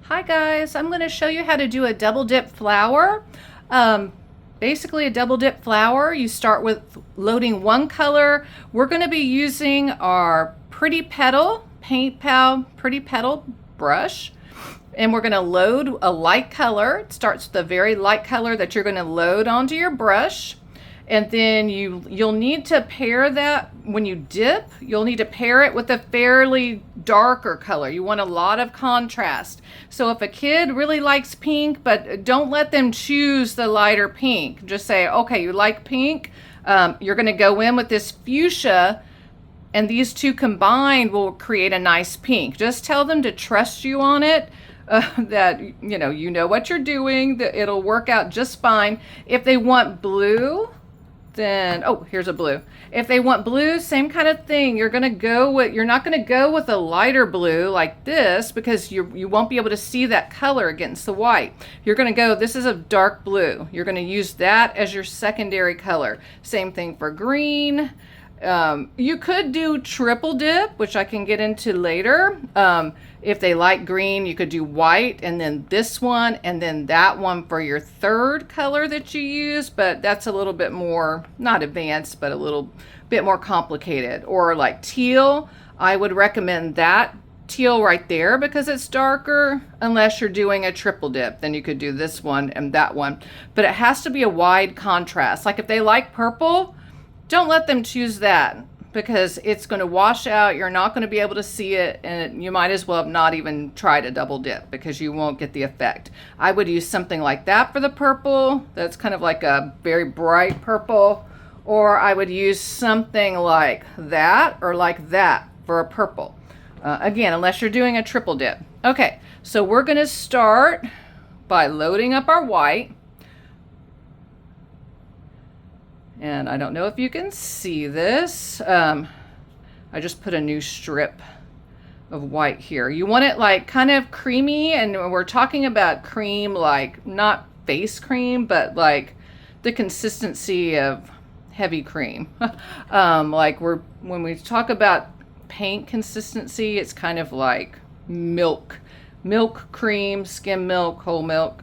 Hi guys, I'm going to show you how to do a double dip flower. Basically a double dip flower, you start with loading one color. We're going to be using our Pretty Petal, Paint Pal Pretty Petal brush. And we're going to load a light color. It starts with a very light color that you're going to load onto your brush. And then you'll need to pair that when you dip. You'll need to pair it with a fairly darker color. You want a lot of contrast. So if a kid really likes pink, but don't let them choose the lighter pink. Just say, okay, you like pink. You're going to go in with this fuchsia, and these two combined will create a nice pink. Just tell them to trust you on it. That you know what you're doing, that it'll work out just fine. If they want blue, then here's a blue. If they want blue, same kind of thing. You're not going to go with a lighter blue like this, because you won't be able to see that color against the white. You're going to go, this is a dark blue. You're going to use that as your secondary color. Same thing for green. You could do triple dip, which I can get into later. If they like green, you could do white and then this one and then that one for your third color that you use, but that's a little bit more, not advanced, but a little bit more complicated. Or like teal, I would recommend that teal right there because it's darker, unless you're doing a triple dip. Then you could do this one and that one, but it has to be a wide contrast. Like if they like purple, don't let them choose that, because it's going to wash out. You're not going to be able to see it, and you might as well have not even tried a double dip because you won't get the effect. I would use something like that for the purple. That's kind of like a very bright purple. Or I would use something like that or like that for a purple. Again, unless you're doing a triple dip. Okay, so we're going to start by loading up our white. And I don't know if you can see this. I just put a new strip of white here. You want it like kind of creamy, and we're talking about cream, like not face cream, but like the consistency of heavy cream. When we talk about paint consistency, it's kind of like milk cream, skim milk, whole milk,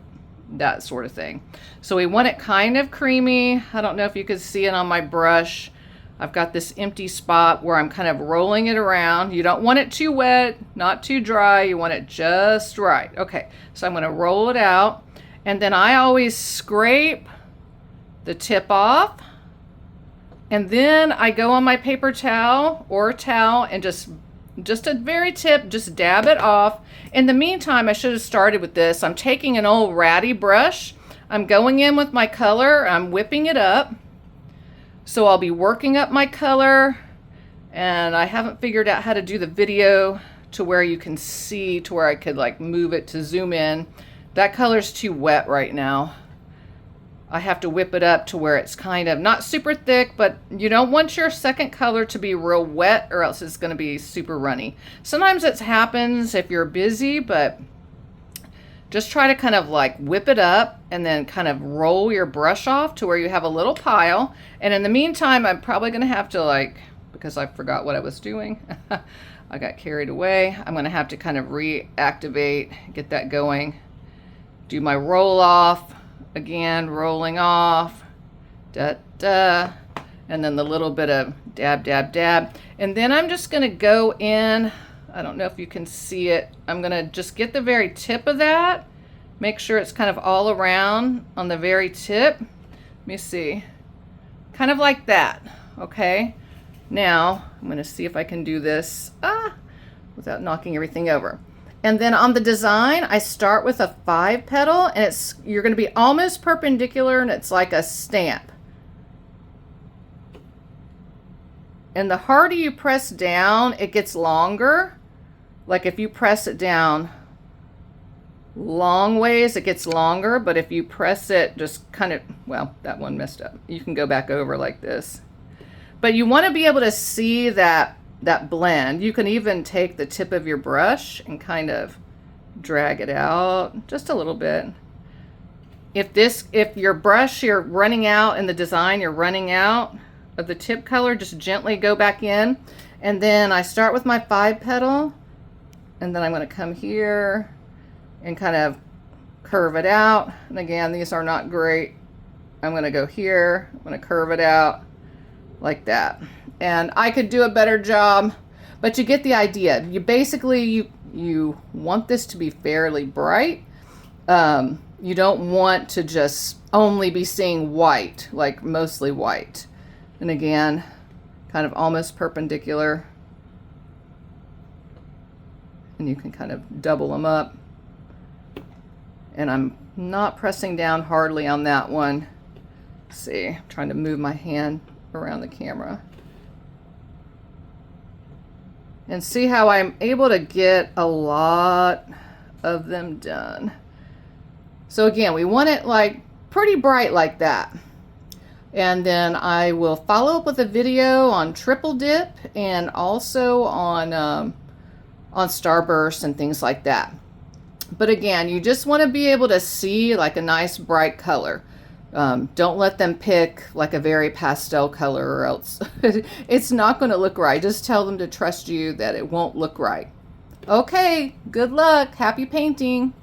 that sort of thing. So we want it kind of creamy. I don't know if you can see it on my brush. I've got this empty spot where I'm kind of rolling it around. You don't want it too wet, not too dry. You want it just right. Okay, so I'm going to roll it out, and then I always scrape the tip off, and then I go on my paper towel or towel and just a very tip, just dab it off. In the meantime, I should have started with this. I'm taking an old ratty brush. I'm going in with my color. I'm whipping it up. So I'll be working up my color, and I haven't figured out how to do the video to where you can see, to where I could like move it to zoom in. That color's too wet right now. I have to whip it up to where it's kind of not super thick, but you don't want your second color to be real wet, or else it's going to be super runny. Sometimes it happens if you're busy, but just try to kind of like whip it up and then kind of roll your brush off to where you have a little pile. And in the meantime, I'm probably going to have to, because I forgot what I was doing, I got carried away. I'm going to have to kind of reactivate, get that going, do my roll off. Again, rolling off, and then the little bit of dab, dab, dab. And then I'm just going to go in. I don't know if you can see it. I'm going to just get the very tip of that. Make sure it's kind of all around on the very tip. Let me see. Kind of like that. Okay. Now, I'm going to see if I can do this without knocking everything over. And then on the design, I start with a 5 petal, and you're going to be almost perpendicular, and it's like a stamp. And the harder you press down, it gets longer. Like if you press it down long ways, it gets longer, but if you press it just kind of, well, that one messed up. You can go back over like this. But you want to be able to see that blend. You can even take the tip of your brush and kind of drag it out just a little bit. If your brush, you're running out in the design, you're running out of the tip color, just gently go back in. And then I start with my 5 petal, and then I'm going to come here and kind of curve it out. And again, these are not great. I'm going to go here. I'm going to curve it out like that. And I could do a better job, but you get the idea. You basically, you want this to be fairly bright. You don't want to just only be seeing white, like mostly white. And again, kind of almost perpendicular. And you can kind of double them up. And I'm not pressing down hardly on that one. Let's see, I'm trying to move my hand around the camera. And see how I'm able to get a lot of them done. So again, we want it like pretty bright like that. And then I will follow up with a video on triple dip and also on starburst and things like that. But again, you just want to be able to see like a nice bright color. Don't let them pick like a very pastel color or else it's not going to look right. Just tell them to trust you that it won't look right. Okay, good luck. Happy painting.